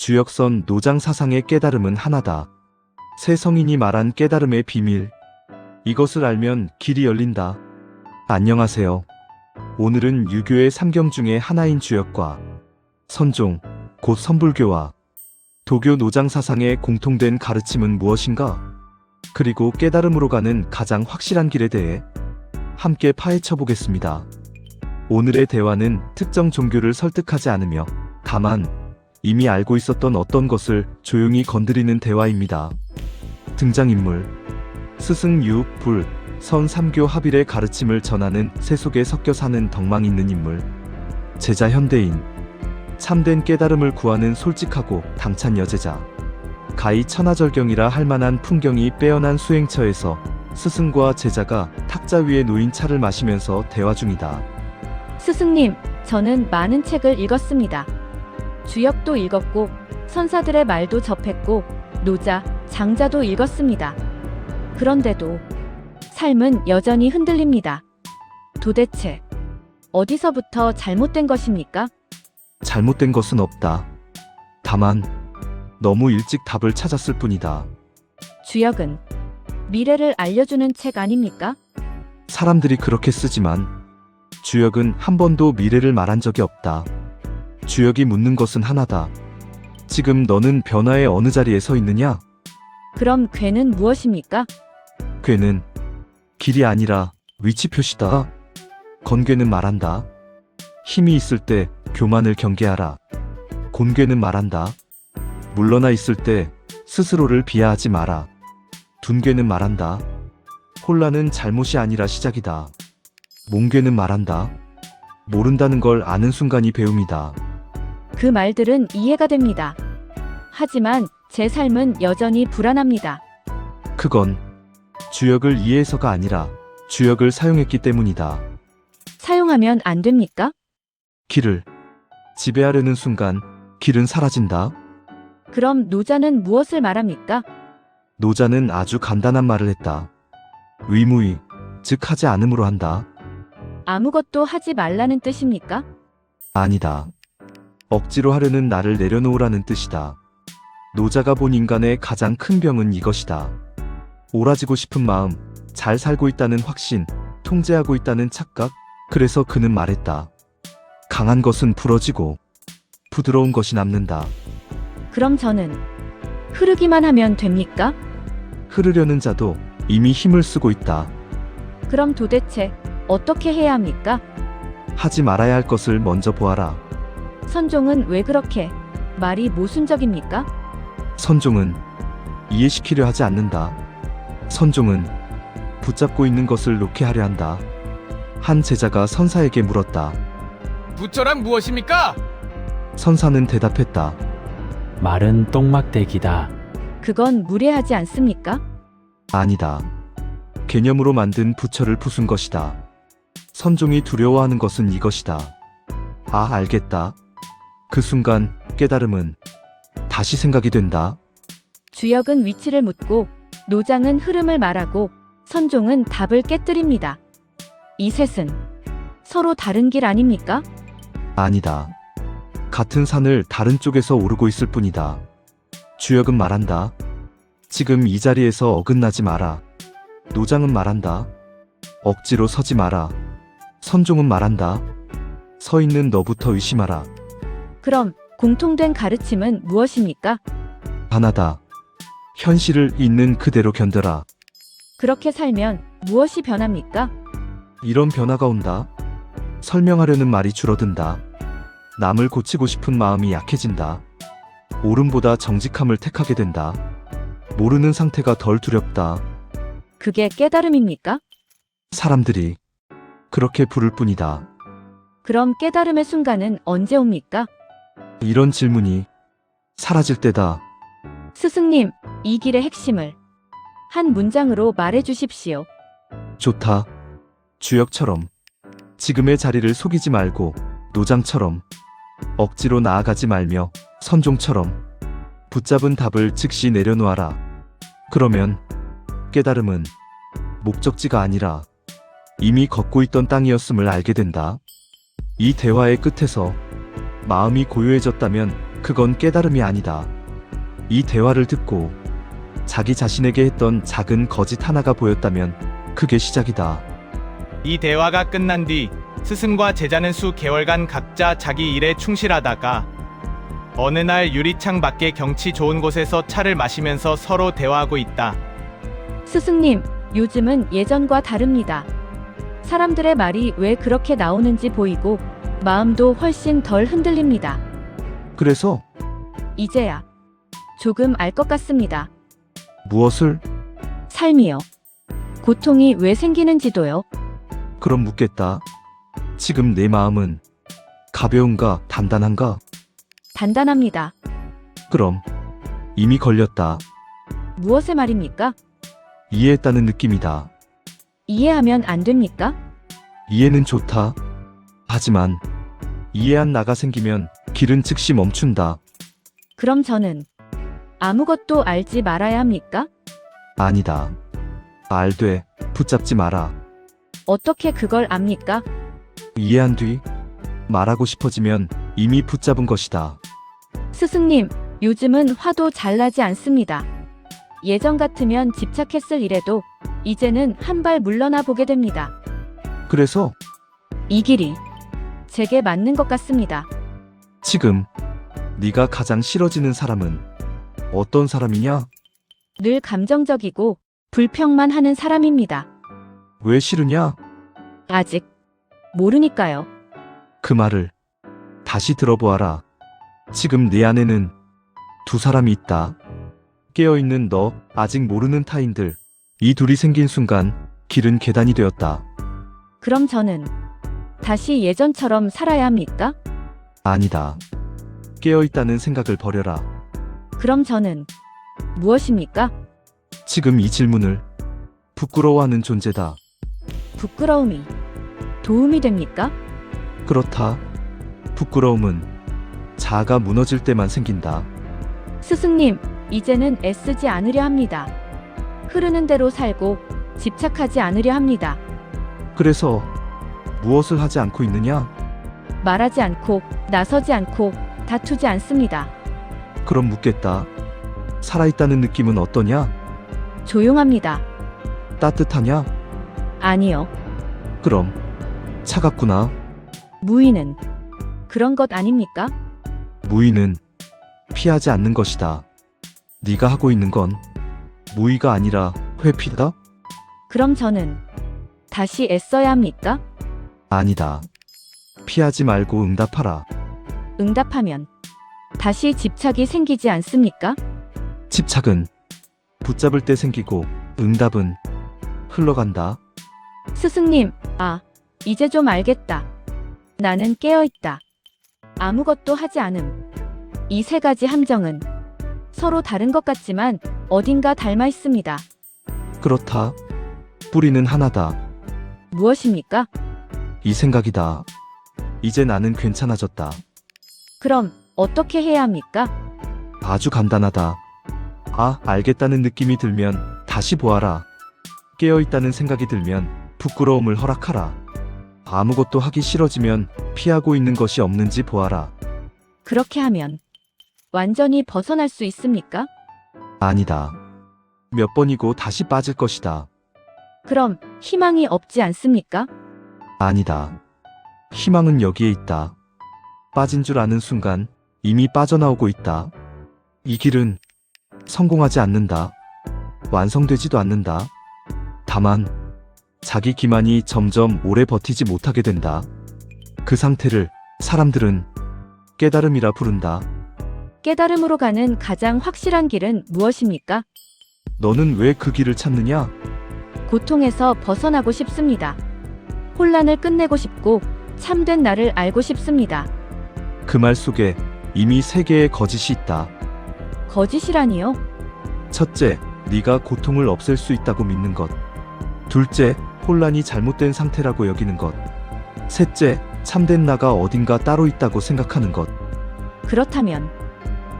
주역선 노장 사상의 깨달음은 하나다. 새 성인이 말한 깨달음의 비밀. 이것을 알면 길이 열린다. 안녕하세요. 오늘은 유교의 삼경 중에 하나인 주역과 선종, 곧 선불교와 도교 노장 사상의 공통된 가르침은 무엇인가? 그리고 깨달음으로 가는 가장 확실한 길에 대해 함께 파헤쳐 보겠습니다. 오늘의 대화는 특정 종교를 설득하지 않으며 다만 이미 알고 있었던 어떤 것을 조용히 건드리는 대화입니다. 등장인물: 스승 유, 불, 선 3교 합일의 가르침을 전하는 새 속에 섞여 사는 덕망 있는 인물. 제자 현대인: 참된 깨달음을 구하는 솔직하고 당찬 여제자. 가히 천하절경이라 할 만한 풍경이 빼어난 수행처에서 스승과 제자가 탁자 위에 놓인 차를 마시면서 대화 중이다. 스승님, 저는 많은 책을 읽었습니다. 주역도 읽었고 선사들의 말도 접했고 노자, 장자도 읽었습니다. 그런데도 삶은 여전히 흔들립니다. 도대체 어디서부터 잘못된 것입니까? 잘못된 것은 없다. 다만 너무 일찍 답을 찾았을 뿐이다. 주역은 미래를 알려주는 책 아닙니까? 사람들이 그렇게 쓰지만 주역은 한 번도 미래를 말한 적이 없다. 주역이 묻는 것은 하나다. 지금 너는 변화의 어느 자리에 서 있느냐? 그럼 괴는 무엇입니까? 괴는 길이 아니라 위치 표시다. 건괴는 말한다. 힘이 있을 때 교만을 경계하라. 곤괴는 말한다. 물러나 있을 때 스스로를 비하하지 마라. 둔괴는 말한다. 혼란은 잘못이 아니라 시작이다. 몽괴는 말한다. 모른다는 걸 아는 순간이 배움이다. 그 말들은 이해가 됩니다. 하지만 제 삶은 여전히 불안합니다. 그건 주역을 이해해서가 아니라 주역을 사용했기 때문이다. 사용하면 안 됩니까? 길을 지배하려는 순간 길은 사라진다. 그럼 노자는 무엇을 말합니까? 노자는 아주 간단한 말을 했다. 위무이, 즉 하지 않음으로 한다. 아무것도 하지 말라는 뜻입니까? 아니다. 억지로 하려는 나를 내려놓으라는 뜻이다. 노자가 본 인간의 가장 큰 병은 이것이다. 옳아지고 싶은 마음, 잘 살고 있다는 확신, 통제하고 있다는 착각. 그래서 그는 말했다. 강한 것은 부러지고 부드러운 것이 남는다. 그럼 저는 흐르기만 하면 됩니까? 흐르려는 자도 이미 힘을 쓰고 있다. 그럼 도대체 어떻게 해야 합니까? 하지 말아야 할 것을 먼저 보아라. 선종은 왜 그렇게 말이 모순적입니까? 선종은 이해시키려 하지 않는다. 선종은 붙잡고 있는 것을 놓게 하려 한다. 한 제자가 선사에게 물었다. 부처란 무엇입니까? 선사는 대답했다. 말은 똥막대기다. 그건 무례하지 않습니까? 아니다. 개념으로 만든 부처를 부순 것이다. 선종이 두려워하는 것은 이것이다. 아, 알겠다. 그 순간 깨달음은 다시 생각이 된다. 주역은 위치를 묻고 노장은 흐름을 말하고 선종은 답을 깨뜨립니다. 이 셋은 서로 다른 길 아닙니까? 아니다. 같은 산을 다른 쪽에서 오르고 있을 뿐이다. 주역은 말한다. 지금 이 자리에서 어긋나지 마라. 노장은 말한다. 억지로 서지 마라. 선종은 말한다. 서 있는 너부터 의심하라. 그럼 공통된 가르침은 무엇입니까? 하나다. 현실을 있는 그대로 견뎌라. 그렇게 살면 무엇이 변합니까? 이런 변화가 온다. 설명하려는 말이 줄어든다. 남을 고치고 싶은 마음이 약해진다. 옳음보다 정직함을 택하게 된다. 모르는 상태가 덜 두렵다. 그게 깨달음입니까? 사람들이 그렇게 부를 뿐이다. 그럼 깨달음의 순간은 언제 옵니까? 이런 질문이 사라질 때다. 스승님, 이 길의 핵심을 한 문장으로 말해 주십시오. 좋다. 주역처럼 지금의 자리를 속이지 말고, 노장처럼 억지로 나아가지 말며, 선종처럼 붙잡은 답을 즉시 내려놓아라. 그러면 깨달음은 목적지가 아니라 이미 걷고 있던 땅이었음을 알게 된다. 이 대화의 끝에서 마음이 고요해졌다면 그건 깨달음이 아니다. 이 대화를 듣고 자기 자신에게 했던 작은 거짓 하나가 보였다면 그게 시작이다. 이 대화가 끝난 뒤 스승과 제자는 수 개월간 각자 자기 일에 충실하다가 어느 날 유리창 밖에 경치 좋은 곳에서 차를 마시면서 서로 대화하고 있다. 스승님, 요즘은 예전과 다릅니다. 사람들의 말이 왜 그렇게 나오는지 보이고 마음도 훨씬 덜 흔들립니다. 그래서 이제야 조금 알 것 같습니다. 무엇을? 삶이요. 고통이 왜 생기는지도요. 그럼 묻겠다. 지금 내 마음은 가벼운가, 단단한가? 단단합니다. 그럼 이미 걸렸다. 무엇의 말입니까? 이해했다는 느낌이다. 이해하면 안 됩니까? 이해는 좋다. 하지만 이해한 나가 생기면 길은 즉시 멈춘다. 그럼 저는 아무것도 알지 말아야 합니까? 아니다. 알되 붙잡지 마라. 어떻게 그걸 압니까? 이해한 뒤 말하고 싶어지면 이미 붙잡은 것이다. 스승님, 요즘은 화도 잘 나지 않습니다. 예전 같으면 집착했을 일에도 이제는 한 발 물러나 보게 됩니다. 그래서 이 길이 제게 맞는 것 같습니다. 지금 네가 가장 싫어지는 사람은 어떤 사람이냐? 늘 감정적이고 불평만 하는 사람입니다. 왜 싫으냐? 아직 모르니까요. 그 말을 다시 들어보아라. 지금 내 안에는 두 사람이 있다. 깨어있는 너, 아직 모르는 타인들. 이 둘이 생긴 순간 길은 계단이 되었다. 그럼 저는 다시 예전처럼 살아야 합니까? 아니다. 깨어있다는 생각을 버려라. 그럼 저는 무엇입니까? 지금 이 질문을 부끄러워하는 존재다. 부끄러움이 도움이 됩니까? 그렇다. 부끄러움은 자아가 무너질 때만 생긴다. 스승님, 이제는 애쓰지 않으려 합니다. 흐르는 대로 살고 집착하지 않으려 합니다. 그래서 무엇을 하지 않고 있느냐? 말하지 않고 나서지 않고 다투지 않습니다. 그럼 묻겠다. 살아있다는 느낌은 어떠냐? 조용합니다. 따뜻하냐? 아니요. 그럼 차갑구나. 무의는 그런 것 아닙니까? 무의는 피하지 않는 것이다. 네가 하고 있는 건 무의가 아니라 회피다? 그럼 저는 다시 애써야 합니까? 아니다. 피하지 말고 응답하라. 응답하면 다시 집착이 생기지 않습니까? 집착은 붙잡을 때 생기고 응답은 흘러간다. 스승님, 이제 좀 알겠다. 나는 깨어있다. 아무것도 하지 않음. 이 세 가지 함정은 서로 다른 것 같지만 어딘가 닮아 있습니다. 그렇다. 뿌리는 하나다. 무엇입니까? 이 생각이다. 이제 나는 괜찮아졌다. 그럼 어떻게 해야 합니까? 아주 간단하다. 알겠다는 느낌이 들면 다시 보아라. 깨어있다는 생각이 들면 부끄러움을 허락하라. 아무것도 하기 싫어지면 피하고 있는 것이 없는지 보아라. 그렇게 하면 완전히 벗어날 수 있습니까? 아니다. 몇 번이고 다시 빠질 것이다. 그럼 희망이 없지 않습니까? 아니다. 희망은 여기에 있다. 빠진 줄 아는 순간 이미 빠져나오고 있다. 이 길은 성공하지 않는다. 완성되지도 않는다. 다만 자기 기만이 점점 오래 버티지 못하게 된다. 그 상태를 사람들은 깨달음이라 부른다. 깨달음으로 가는 가장 확실한 길은 무엇입니까? 너는 왜 그 길을 찾느냐? 고통에서 벗어나고 싶습니다. 혼란을 끝내고 싶고 참된 나를 알고 싶습니다. 그 말 속에 이미 세 개의 거짓이 있다. 거짓이라니요? 첫째, 네가 고통을 없앨 수 있다고 믿는 것. 둘째, 혼란이 잘못된 상태라고 여기는 것. 셋째, 참된 나가 어딘가 따로 있다고 생각하는 것. 그렇다면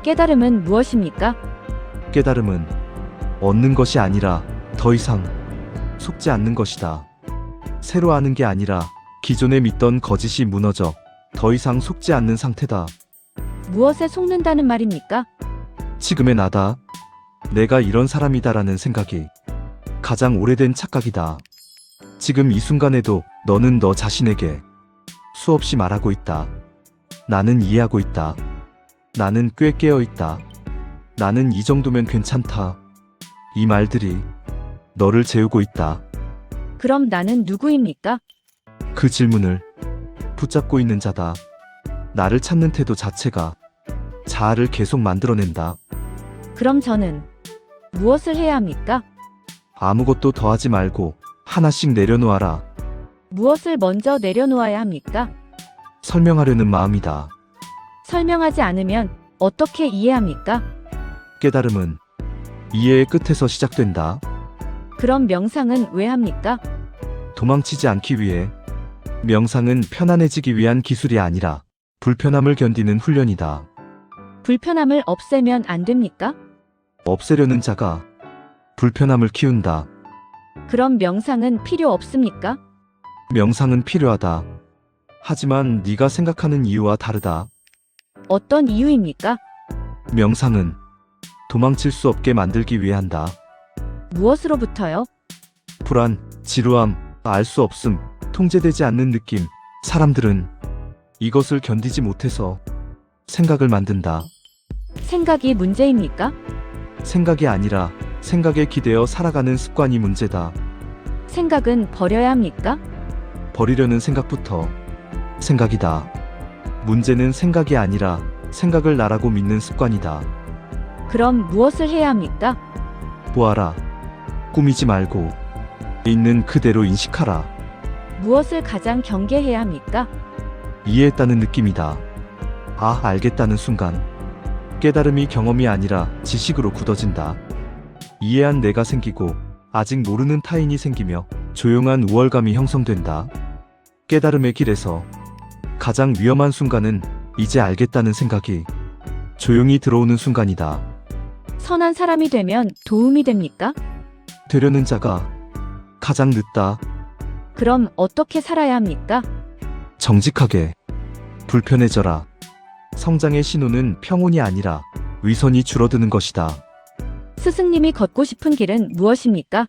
깨달음은 무엇입니까? 깨달음은 얻는 것이 아니라 더 이상 속지 않는 것이다. 새로 아는 게 아니라 기존에 믿던 거짓이 무너져 더 이상 속지 않는 상태다. 무엇에 속는다는 말입니까? 지금의 나다. 내가 이런 사람이다라는 생각이 가장 오래된 착각이다. 지금 이 순간에도 너는 너 자신에게 수없이 말하고 있다. 나는 이해하고 있다. 나는 꽤 깨어 있다. 나는 이 정도면 괜찮다. 이 말들이 너를 재우고 있다. 그럼 나는 누구입니까? 그 질문을 붙잡고 있는 자다. 나를 찾는 태도 자체가 자아를 계속 만들어낸다. 그럼 저는 무엇을 해야 합니까? 아무것도 더하지 말고 하나씩 내려놓아라. 무엇을 먼저 내려놓아야 합니까? 설명하려는 마음이다. 설명하지 않으면 어떻게 이해합니까? 깨달음은 이해의 끝에서 시작된다. 그럼 명상은 왜 합니까? 도망치지 않기 위해. 명상은 편안해지기 위한 기술이 아니라 불편함을 견디는 훈련이다. 불편함을 없애면 안 됩니까? 없애려는 자가 불편함을 키운다. 그럼 명상은 필요 없습니까? 명상은 필요하다. 하지만 네가 생각하는 이유와 다르다. 어떤 이유입니까? 명상은 도망칠 수 없게 만들기 위해 한다. 무엇으로부터요? 불안, 지루함, 알 수 없음, 통제되지 않는 느낌. 사람들은 이것을 견디지 못해서 생각을 만든다. 생각이 문제입니까? 생각이 아니라 생각에 기대어 살아가는 습관이 문제다. 생각은 버려야 합니까? 버리려는 생각부터 생각이다. 문제는 생각이 아니라 생각을 나라고 믿는 습관이다. 그럼 무엇을 해야 합니까? 보아라. 꾸미지 말고 있는 그대로 인식하라. 무엇을 가장 경계해야 합니까? 이해했다는 느낌이다. 아, 알겠다는 순간 깨달음이 경험이 아니라 지식으로 굳어진다. 이해한 내가 생기고 아직 모르는 타인이 생기며 조용한 우월감이 형성된다. 깨달음의 길에서 가장 위험한 순간은 이제 알겠다는 생각이 조용히 들어오는 순간이다. 선한 사람이 되면 도움이 됩니까? 되려는 자가 가장 늦다. 그럼 어떻게 살아야 합니까? 정직하게. 불편해져라. 성장의 신호는 평온이 아니라 위선이 줄어드는 것이다. 스승님이 걷고 싶은 길은 무엇입니까?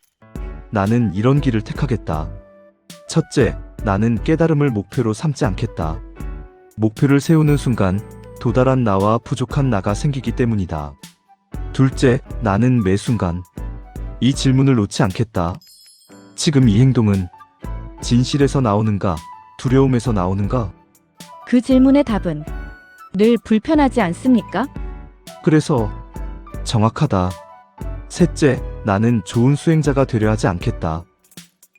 나는 이런 길을 택하겠다. 첫째, 나는 깨달음을 목표로 삼지 않겠다. 목표를 세우는 순간 도달한 나와 부족한 나가 생기기 때문이다. 둘째, 나는 매 순간 이 질문을 놓지 않겠다. 지금 이 행동은 진실에서 나오는가, 두려움에서 나오는가? 그 질문의 답은 늘 불편하지 않습니까? 그래서 정확하다. 셋째, 나는 좋은 수행자가 되려 하지 않겠다.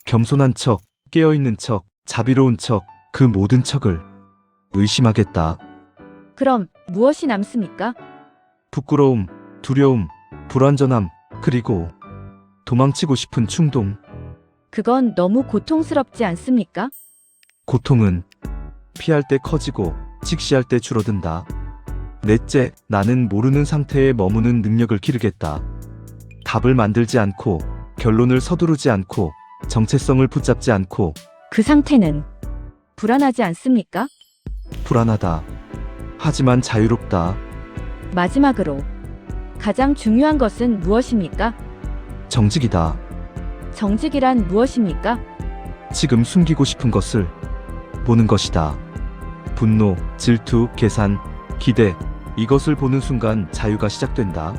겸손한 척, 깨어있는 척, 자비로운 척, 그 모든 척을 의심하겠다. 그럼 무엇이 남습니까? 부끄러움, 두려움, 불완전함, 그리고 도망치고 싶은 충동. 그건 너무 고통스럽지 않습니까? 고통은 피할 때 커지고 직시할 때 줄어든다. 넷째, 나는 모르는 상태에 머무는 능력을 기르겠다. 답을 만들지 않고, 결론을 서두르지 않고, 정체성을 붙잡지 않고. 그 상태는 불안하지 않습니까? 불안하다. 하지만 자유롭다. 마지막으로 가장 중요한 것은 무엇입니까? 정직이다. 정직이란 무엇입니까? 지금 숨기고 싶은 것을 보는 것이다. 분노, 질투, 계산, 기대, 이것을 보는 순간 자유가 시작된다.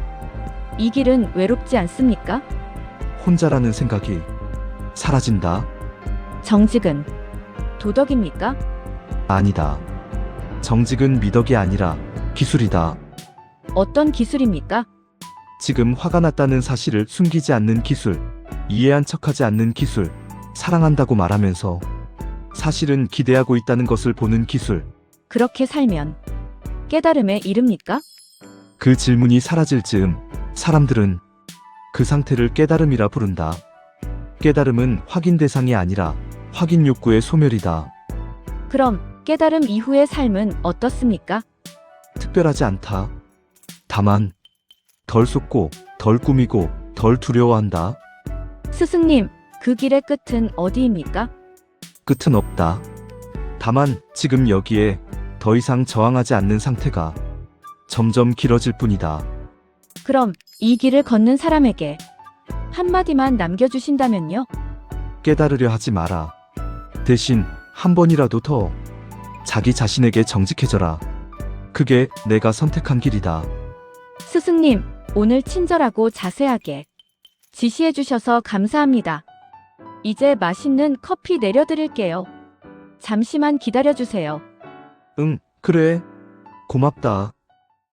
이 길은 외롭지 않습니까? 혼자라는 생각이 사라진다. 정직은 도덕입니까? 아니다. 정직은 미덕이 아니라 기술이다. 어떤 기술입니까? 지금 화가 났다는 사실을 숨기지 않는 기술, 이해한 척하지 않는 기술, 사랑한다고 말하면서 사실은 기대하고 있다는 것을 보는 기술. 그렇게 살면 깨달음에 이릅니까? 그 질문이 사라질 즈음 사람들은 그 상태를 깨달음이라 부른다. 깨달음은 확인 대상이 아니라 확인 욕구의 소멸이다. 그럼 깨달음 이후의 삶은 어떻습니까? 특별하지 않다. 다만 덜 쏟고 덜 꾸미고 덜 두려워한다. 스승님, 그 길의 끝은 어디입니까? 끝은 없다. 다만 지금 여기에 더 이상 저항하지 않는 상태가 점점 길어질 뿐이다. 그럼 이 길을 걷는 사람에게 한마디만 남겨주신다면요? 깨달으려 하지 마라. 대신 한 번이라도 더 자기 자신에게 정직해져라. 그게 내가 선택한 길이다. 스승님, 오늘 친절하고 자세하게 지시해 주셔서 감사합니다. 이제 맛있는 커피 내려드릴게요. 잠시만 기다려 주세요. 응, 그래. 고맙다.